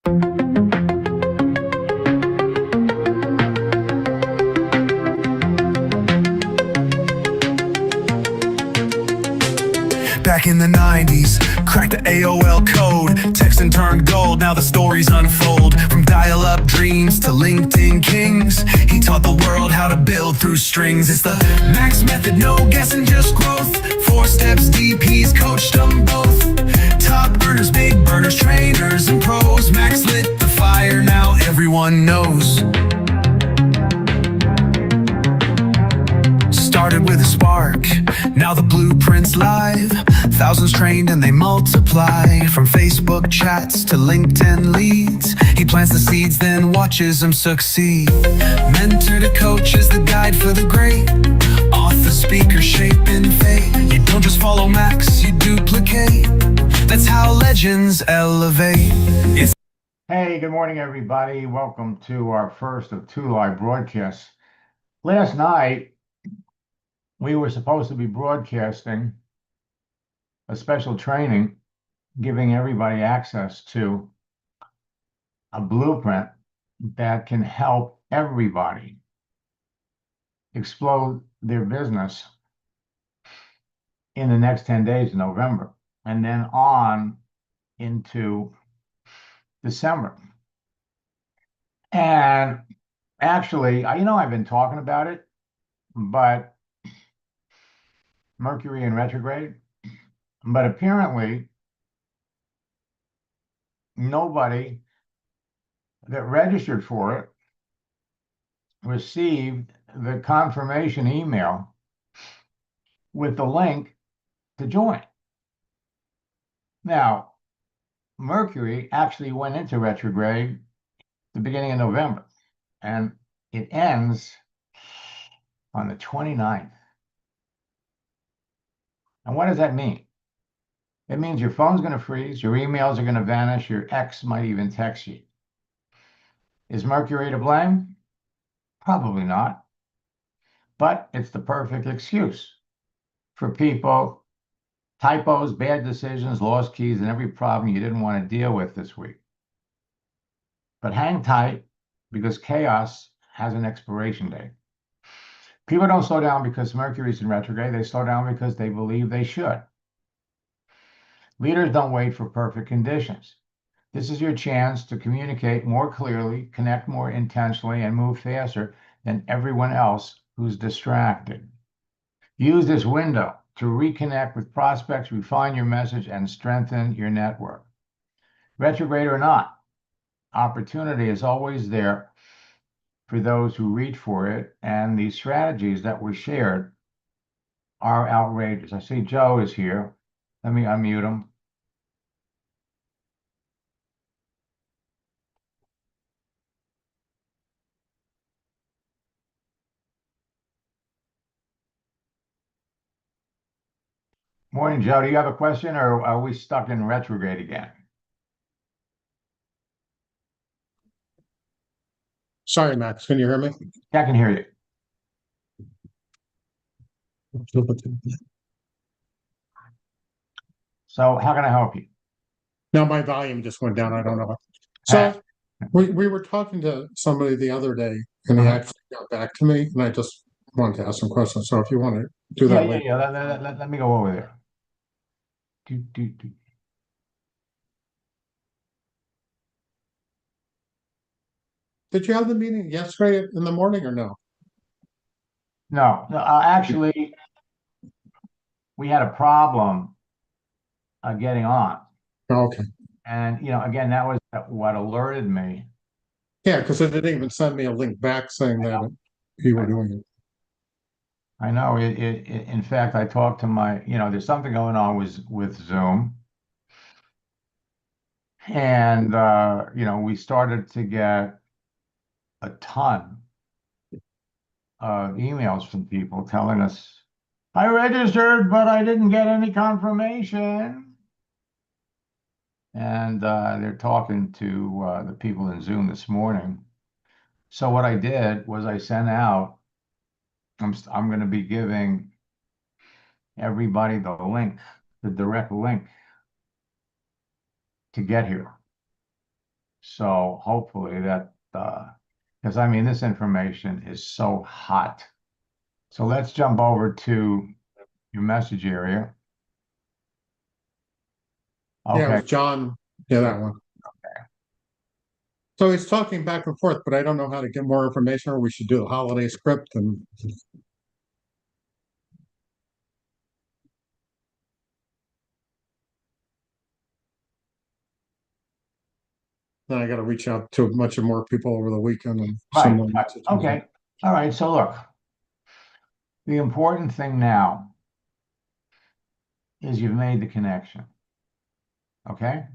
Back in the 90s, cracked the AOL code, texting turned gold, now the stories unfold. From dial-up dreams to LinkedIn kings, he taught the world how to build through strings. It's the Max method, no guessing, just growth. 4 steps deep, he's coached them both. Top earners, big burners, trainers and pros. Max lit the fire, now everyone knows. Started with a spark, now the blueprint's live. Thousands trained and they multiply. From Facebook chats to LinkedIn leads, he plants the seeds, then watches them succeed. Mentor to coach is the guide for the great. Author, speaker, shaping fate. You don't just follow Max, you duplicate. That's how legends elevate. Hey, good morning, everybody. Welcome to our first of 2 live broadcasts. Last night, we were supposed to be broadcasting a special training, giving everybody access to a blueprint that can help everybody explode their business in the next 10 days in November, and then on into December. And actually, I've been talking about it, but Mercury in retrograde, but apparently nobody that registered for it received the confirmation email with the link to join. Now, Mercury actually went into retrograde the beginning of November, and it ends on the 29th. And what does that mean? It means your phone's going to freeze, your emails are going to vanish, your ex might even text you. Is Mercury to blame? Probably not. But it's the perfect excuse for people, typos, bad decisions, lost keys, and every problem you didn't want to deal with this week. But hang tight, because chaos has an expiration date. People don't slow down because Mercury's in retrograde. They slow down because they believe they should. Leaders don't wait for perfect conditions. This is your chance to communicate more clearly, connect more intentionally, and move faster than everyone else who's distracted. Use this window to reconnect with prospects, refine your message, and strengthen your network. Retrograde or not, opportunity is always there for those who reach for it, and these strategies that were shared are outrageous. I see Joe is here. Let me unmute him. Morning, Joe. Do you have a question, or are we stuck in retrograde again? Sorry, Max, can you hear me? Yeah, I can hear you. So how can I help you? Now my volume just went down. I don't know. So we were talking to somebody the other day, and he actually got back to me, and I just wanted to ask some questions. So if you want to do that later. Yeah. Let me go over there. Did you have the meeting yesterday in the morning or no? No, actually, we had a problem getting on. Okay. And, again, that was what alerted me. Yeah, because it didn't even send me a link back saying that you were doing it. I know. In fact, I talked to my, there's something going on with Zoom. And, we started to get a ton of emails from people telling us, I registered, but I didn't get any confirmation. And they're talking to the people in Zoom this morning. So what I did was I sent out, I'm going to be giving everybody the link, the direct link to get here. So hopefully that, because I mean, this information is so hot. So let's jump over to your message area. Yeah, it Okay. was John. Yeah, that one. So he's talking back and forth, but I don't know how to get more information, or we should do the holiday script. And then I got to reach out to a bunch of more people over the weekend and send Right. them messages. Okay. All right. So look, the important thing now is you've made the connection. Okay.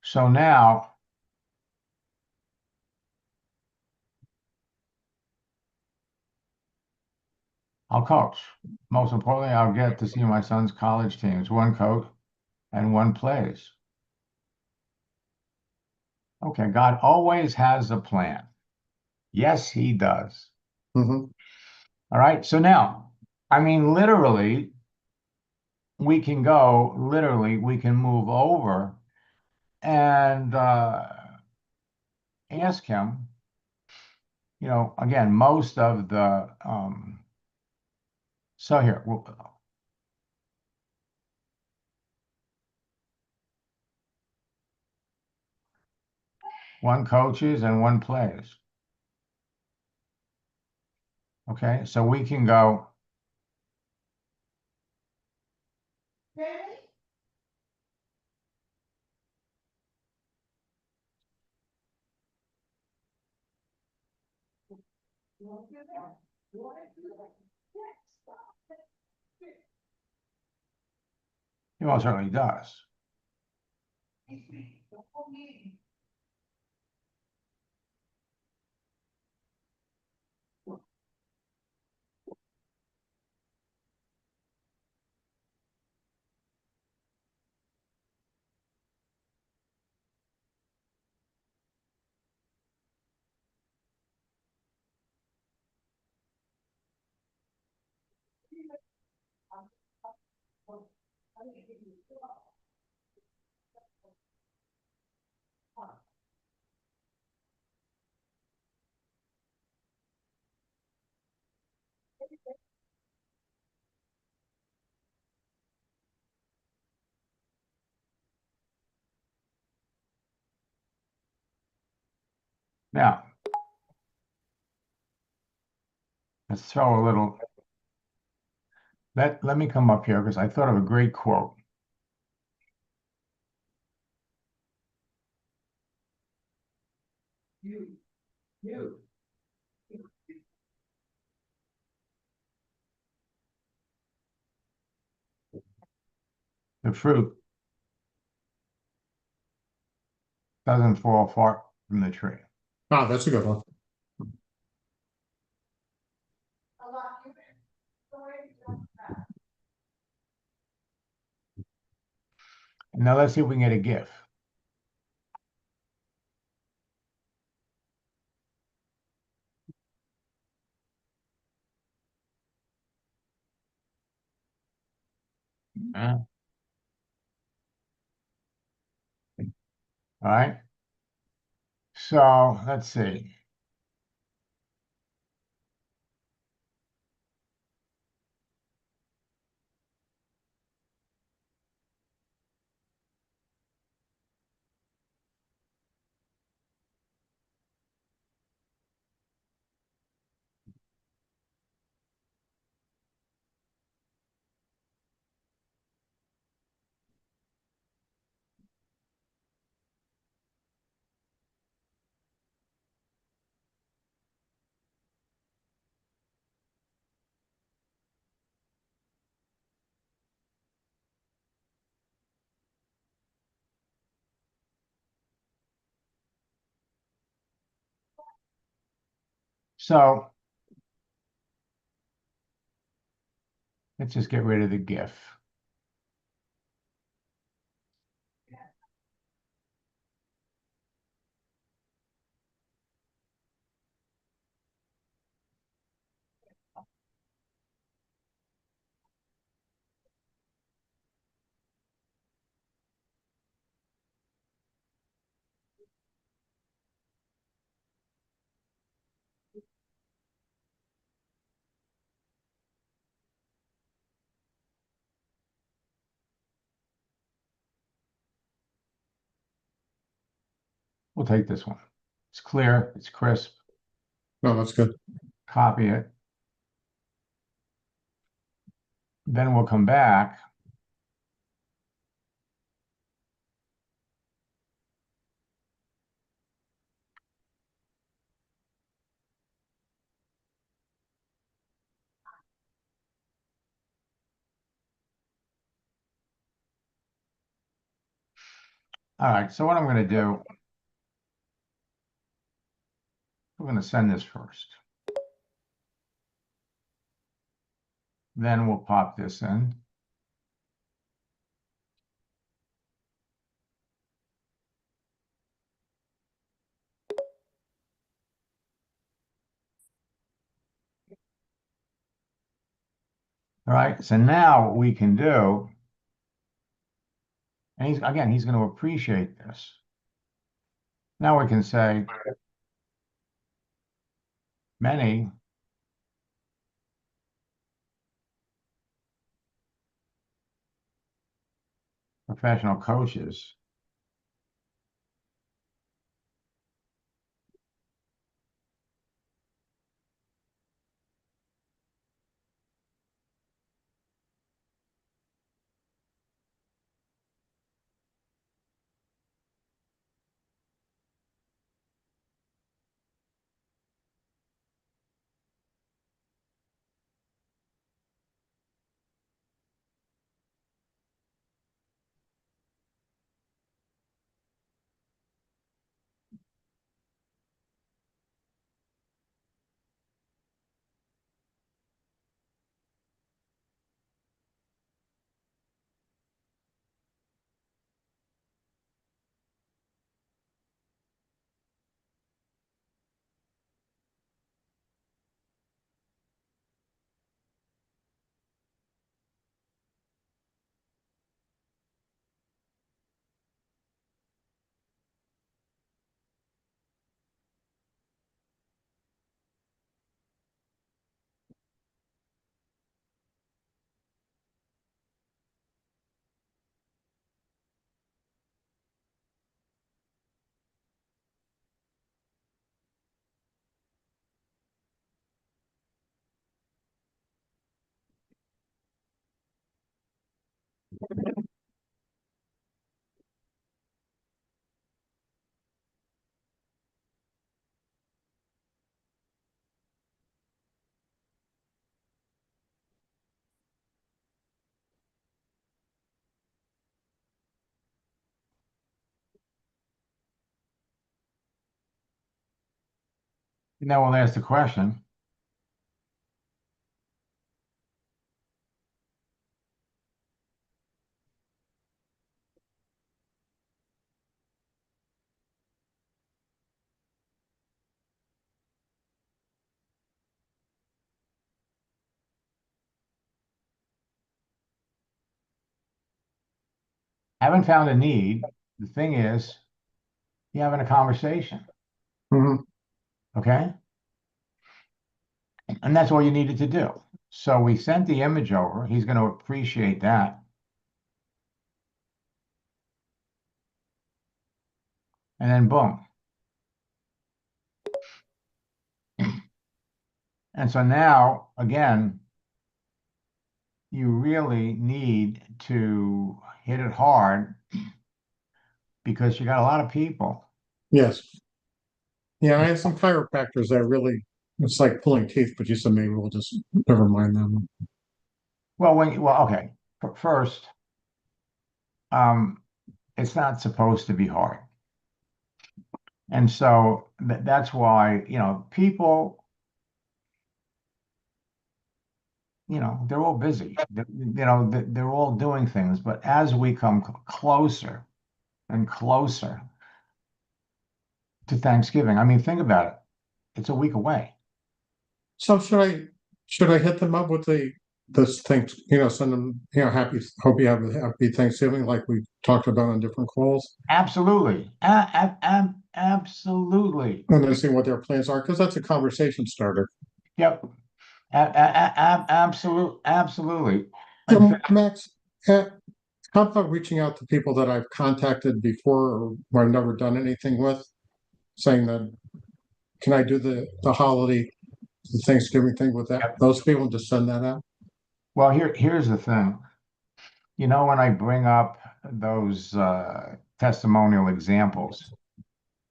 So now I'll coach. Most importantly, I'll get to see my son's college teams. One coach and one plays. Okay. God always has a plan. Yes, he does. Mhm. All right. So now, I mean, literally, we can move over and ask him, again, most of the, so here, one coaches and one plays. Okay, so we can go. He most certainly does. Now, let's throw a little. Let me come up here because I thought of a great quote. The fruit doesn't fall far from the tree. Ah, that's a good one. Now let's see if we can get a GIF. All right. So let's see. So let's just get rid of the GIF. We'll take this one. It's clear, it's crisp. No, that's good. Copy it. Then we'll come back. All right, so what I'm going to do, we're going to send this first. Then we'll pop this in. All right, so now what we can do, and he's going to appreciate this. Now we can say, many professional coaches now we'll ask the question. Haven't found a need. The thing is, you're having a conversation. Mhm. Okay? And that's all you needed to do. So we sent the image over. He's going to appreciate that. And then boom. And so now, again, you really need to hit it hard because you got a lot of people. Yes. Yeah, I have some chiropractors that really, it's like pulling teeth, but you said maybe we'll just never mind them. Well, okay. First, it's not supposed to be hard. And so that's why, people, they're all busy. They're all doing things. But as we come closer and closer to Thanksgiving, I mean, think about it. It's a week away. So should I hit them up with this thing, send them, hope you have a happy Thanksgiving like we talked about on different calls, Absolutely. Absolutely. and then see what their plans are, because that's a conversation starter. Yep. Absolutely. Max, how about reaching out to people that I've contacted before or I've never done anything with? saying that, can I do the holiday, the Thanksgiving thing with that, Yep. those people, just send that out? Well, here's the thing. You know, when I bring up those testimonial examples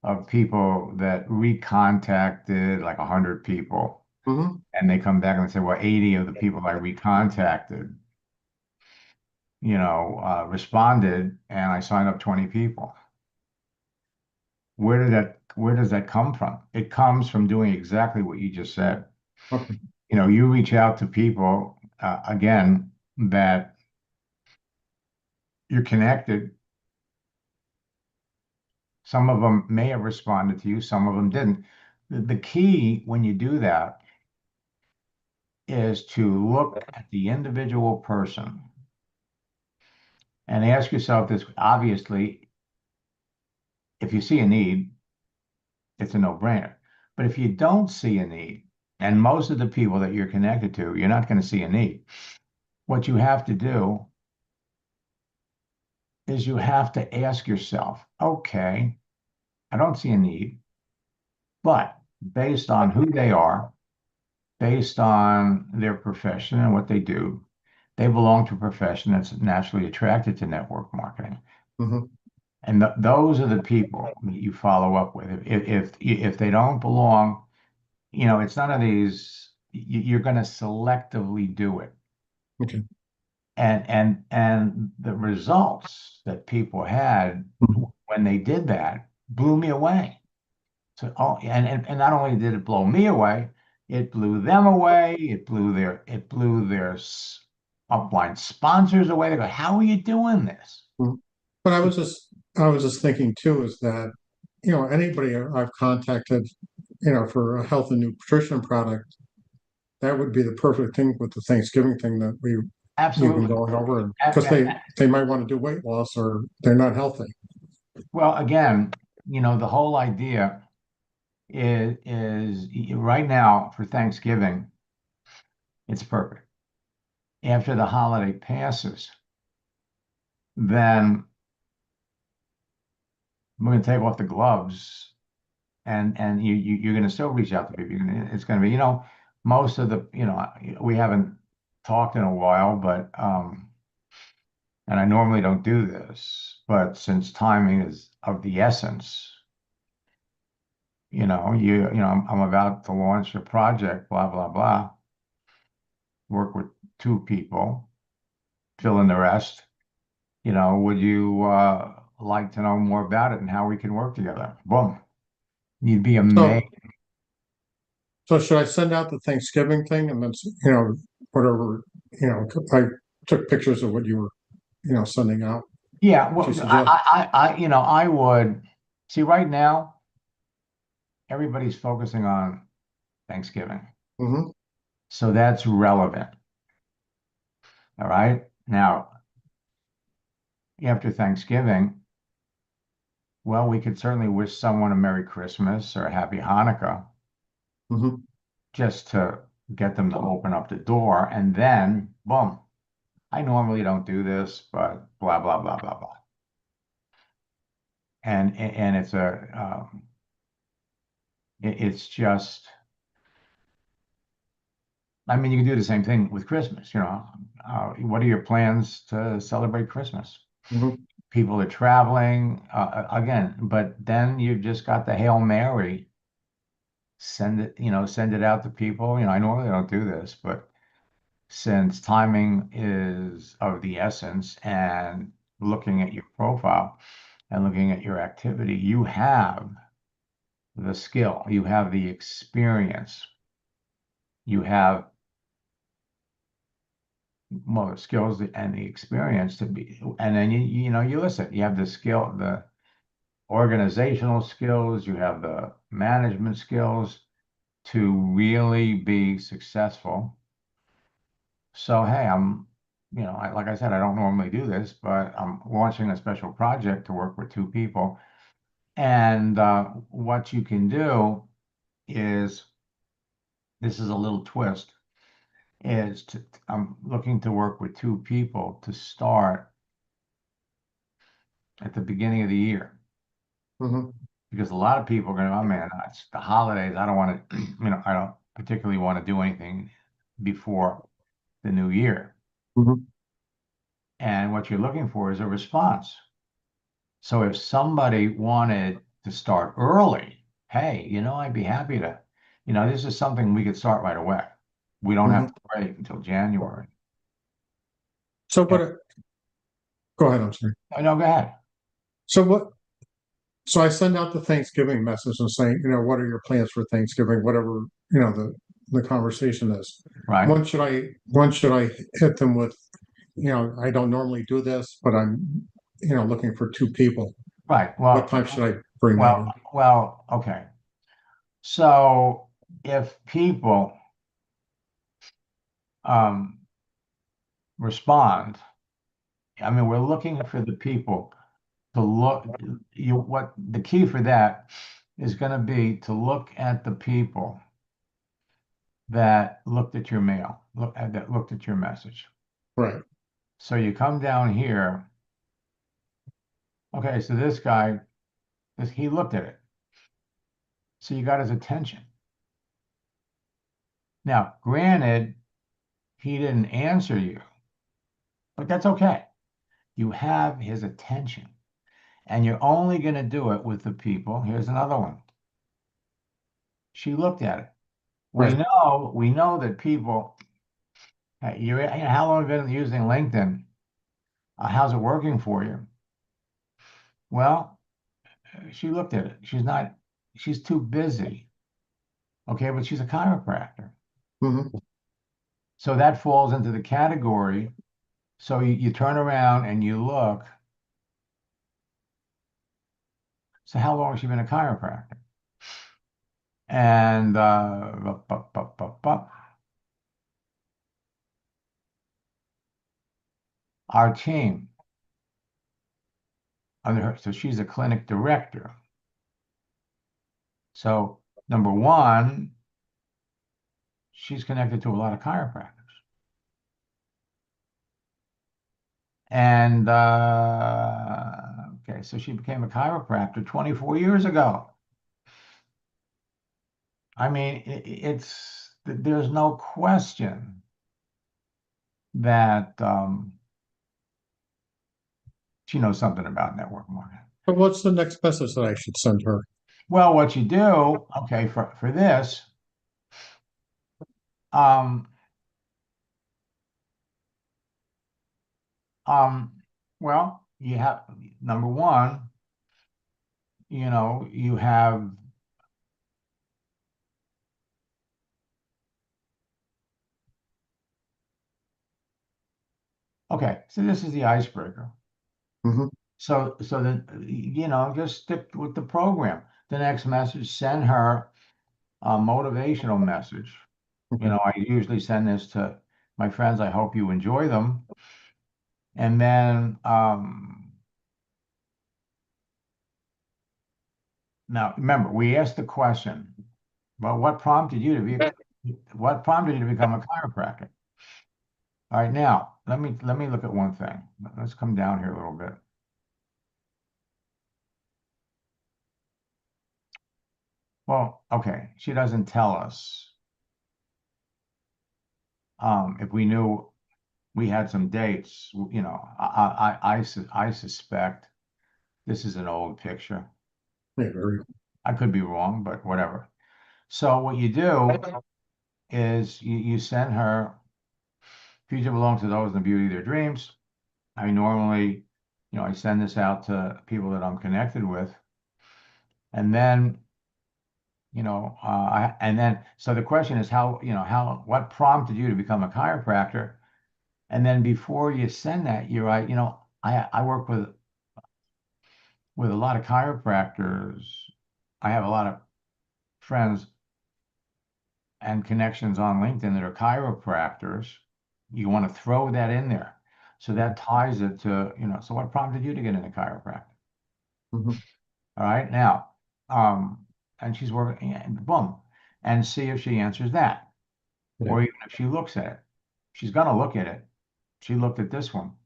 of people that recontacted like 100 people, Mhm. and they come back and say, well, 80 of the people I recontacted, responded, and I signed up 20 people. Where does that come from? It comes from doing exactly what you just said. Okay. You reach out to people, again, that you're connected. Some of them may have responded to you, some of them didn't. The key when you do that is to look at the individual person and ask yourself this. Obviously, if you see a need, it's a no-brainer. But if you don't see a need, and most of the people that you're connected to, you're not going to see a need, what you have to do is you have to ask yourself, okay, I don't see a need, but based on who they are, based on their profession and what they do, they belong to a profession that's naturally attracted to network marketing. Mhm. And those are the people that you follow up with. If they don't belong, it's none of these. You're going to selectively do it. Okay. And the results that people had Mhm. when they did that blew me away. So, and not only did it blow me away, it blew them away. It blew their upline sponsors away. They go, "How are you doing this?" Mhm. But I was just thinking too, is that, anybody I've contacted, for a health and nutrition product, that would be the perfect thing with the Thanksgiving thing that we've been Absolutely. going over, A- because a- they might want to do weight loss or they're not healthy. Well, again, the whole idea is right now for Thanksgiving, it's perfect. After the holiday passes, then we're going to take off the gloves, and you're going to still reach out to people. It's going to be, most of the, we haven't talked in a while, but and I normally don't do this, but since timing is of the essence, I'm about to launch a project, blah blah blah. Work with 2 people, fill in the rest. Would you like to know more about it and how we can work together? Boom. You'd be amazed. So should I send out the Thanksgiving thing and then, whatever, I took pictures of what you were, sending out. Yeah, What you well, suggest. I would see right now, everybody's focusing on Thanksgiving. Mhm. So that's relevant. All right. Now, after Thanksgiving, well, we could certainly wish someone a Merry Christmas or a Happy Hanukkah Mhm. just to get them to open up the door. And then, boom, I normally don't do this, but blah, blah, blah, blah, blah. And it's just, I mean, you can do the same thing with Christmas, what are your plans to celebrate Christmas? Mhm. People are traveling, again, but then you've just got the Hail Mary, send it out to people. I normally don't do this, but since timing is of the essence and looking at your profile and looking at your activity, you have the skill, you have the experience, you have the skills and the experience to be, and then you listen, you have the skill, the organizational skills, you have the management skills to really be successful. So, hey, like I said, I don't normally do this, but I'm launching a special project to work with 2 people. And what you can do is, this is a little twist, I'm looking to work with 2 people to start at the beginning of the year. Mhm. because a lot of people are going, oh man, it's the holidays. I don't want to, I don't particularly want to do anything before the new year. Mhm. And what you're looking for is a response. So if somebody wanted to start early, hey, I'd be happy to, this is something we could start right away. We don't have Mhm. to wait until January. So And- go ahead, I'm sorry. no, go ahead. So so I send out the Thanksgiving message and saying, what are your plans for Thanksgiving, whatever, the conversation is. Right. When should I hit them with, I don't normally do this, but I'm, looking for two people. Right. What time should I bring that in? Well, okay. So if people respond, I mean, we're looking for the people to look, what the key for that is going to be to look at the people that looked at your mail, that looked at your message. Right. So you come down here. Okay, so this guy, he looked at it. So you got his attention. Now, granted, he didn't answer you, but that's okay. You have his attention, and you're only going to do it with the people. Here's another one. She looked at it. We Right. know that people. Hey, how long have you been using LinkedIn? How's it working for you? Well, she looked at it. She's too busy. Okay, but she's a chiropractor. Mhm. So that falls into the category. So you turn around and you look. So how long has she been a chiropractor? And our team under her, so she's a clinic director. So number one, she's connected to a lot of chiropractors. And okay, so she became a chiropractor 24 years ago. I mean, there's no question that she knows something about network marketing. But what's the next message that I should send her? Well, what you do, okay, for this, um, well, you have number one, you have okay, so this is the icebreaker. Mhm. So then, just stick with the program. The next message, send her a motivational message. Okay. I usually send this to my friends. I hope you enjoy them. And then, now remember, we asked the question, well, what prompted you to become a chiropractor? All right, now let me look at one thing. Let's come down here a little bit. Well, okay, she doesn't tell us. If we knew we had some dates, I suspect this is an old picture. Yeah, very. I could be wrong, but whatever. So what you do is you send her, future belongs to those in the beauty of their dreams. I normally, I send this out to people that I'm connected with. And then, so the question is what prompted you to become a chiropractor? And then before you send that, you write, I work with a lot of chiropractors. I have a lot of friends and connections on LinkedIn that are chiropractors. You want to throw that in there. So that ties it to, so what prompted you to get into chiropractic? Mhm. All right. Now, and she's working, and boom, and see if she answers that. Yeah. Or even if she looks at it. She's going to look at it. She looked at this one.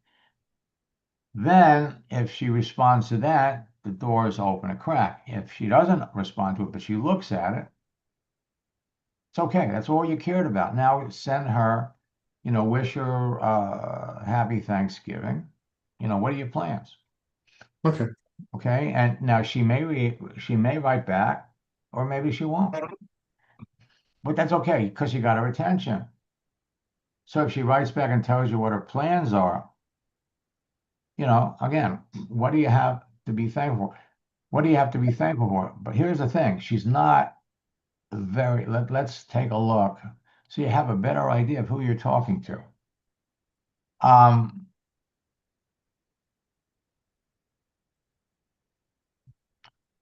Then, if she responds to that, the doors open a crack. If she doesn't respond to it, but she looks at it, it's okay. That's all you cared about. Now send her, wish her happy Thanksgiving. What are your plans? Okay. Okay. And now she may write back, or maybe she won't. But that's okay because you got her attention. So if she writes back and tells you what her plans are, again, what do you have to be thankful for? What do you have to be thankful for? But here's the thing, she's not let's take a look so you have a better idea of who you're talking to.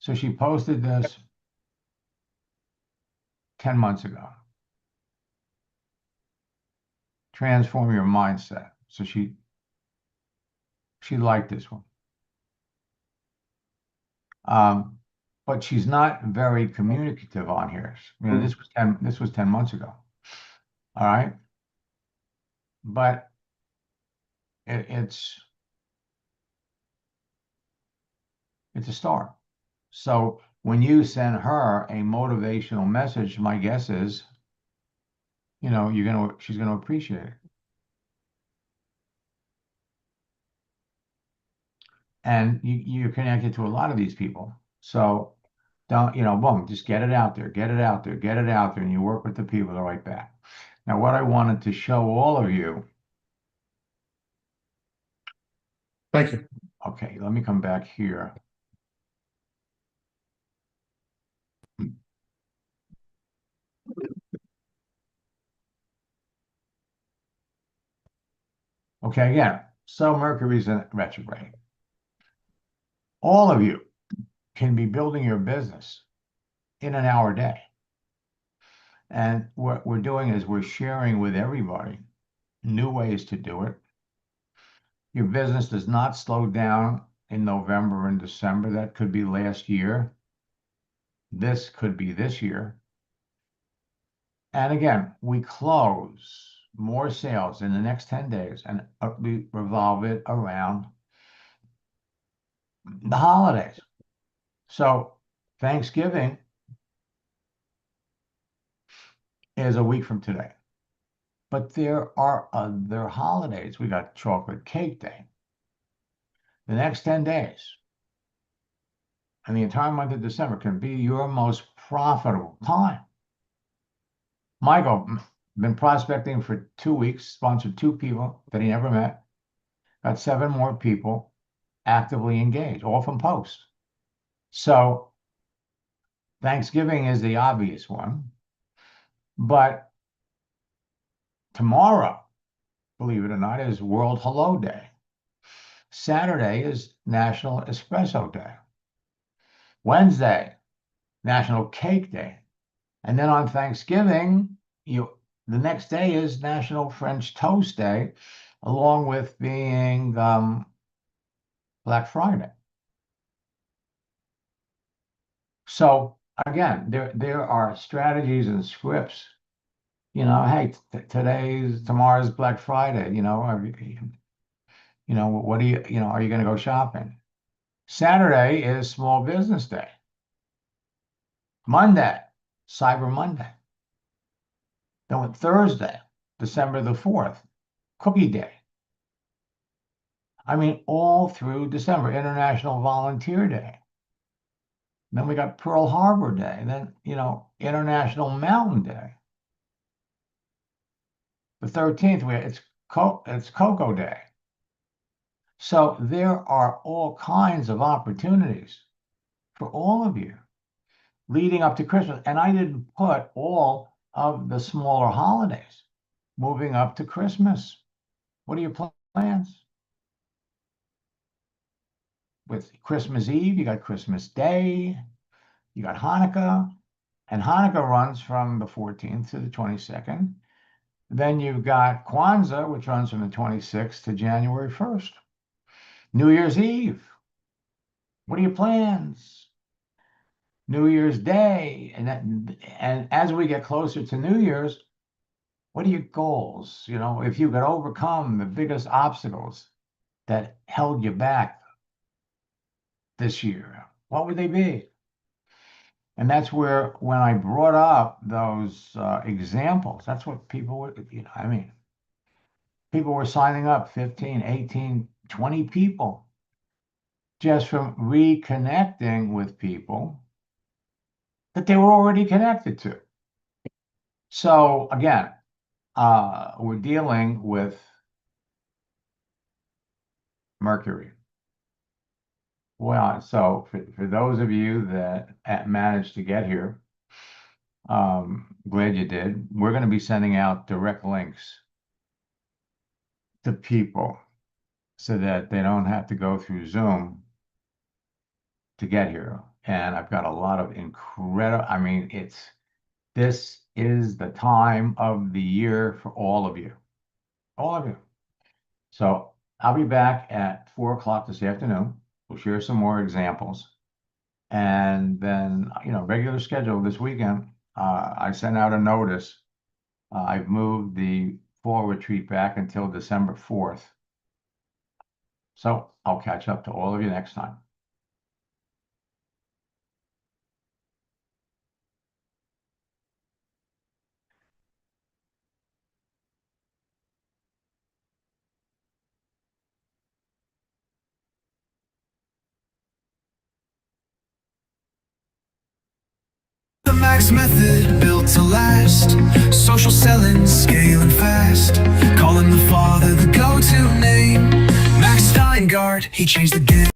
So she posted this 10 months ago. Transform your mindset. So she liked this one. But she's not very communicative on here. This was 10 months ago. All right. But it's a start. So when you send her a motivational message, my guess is, she's gonna appreciate it. And you're connected to a lot of these people. So don't, boom, just get it out there, get it out there, get it out there, and you work with the people to write back. Now, what I wanted to show all of you. Thank you. Okay, let me come back here. Okay, again, so Mercury's in retrograde. All of you can be building your business in an hour day. And what we're doing is we're sharing with everybody new ways to do it. Your business does not slow down in November and December. That could be last year. This could be this year. And again, we close more sales in the next 10 days and we revolve it around the holidays. So Thanksgiving is a week from today. But there are other holidays. We got Chocolate Cake Day. The next 10 days and the entire month of December can be your most profitable time. Michael, been prospecting for 2 weeks, sponsored 2 people that he never met, got 7 more people actively engaged, all from posts. So Thanksgiving is the obvious one, but tomorrow, believe it or not, is World Hello Day. Saturday is National Espresso Day. Wednesday, National Cake Day. And then on Thanksgiving, the next day is National French Toast Day, along with being Black Friday. So again, there are strategies and scripts. Hey, tomorrow's Black Friday. What do you, are you going to go shopping? Saturday is Small Business Day. Monday, Cyber Monday. Then on Thursday, December the 4th, Cookie Day. I mean, all through December, International Volunteer Day. Then we got Pearl Harbor Day. Then, International Mountain Day. The 13th, it's Cocoa Day. So there are all kinds of opportunities for all of you leading up to Christmas. And I didn't put all of the smaller holidays moving up to Christmas. What are your plans? With Christmas Eve, you got Christmas Day, you got Hanukkah, and Hanukkah runs from the 14th to the 22nd. Then you've got Kwanzaa, which runs from the 26th to January 1st. New Year's Eve. What are your plans? New Year's Day. And as we get closer to New Year's, what are your goals? If you could overcome the biggest obstacles that held you back this year, what would they be? And that's where, when I brought up those examples, that's what people were, I mean, people were signing up, 15, 18, 20 people, just from reconnecting with people that they were already connected to. So again, we're dealing with Mercury. Well, so for those of you that managed to get here, glad you did. We're going to be sending out direct links to people so that they don't have to go through Zoom to get here. And I've got a lot of incredible, I mean, this is the time of the year for all of you. All of you. So I'll be back at 4 o'clock this afternoon. We'll share some more examples. And then, regular schedule this weekend. I sent out a notice. I've moved the fall retreat back until December 4th. So I'll catch up to all of you next time. The Max method built to last. Social selling, scaling fast. Calling the father the go-to name. Max Steingart, he changed the game.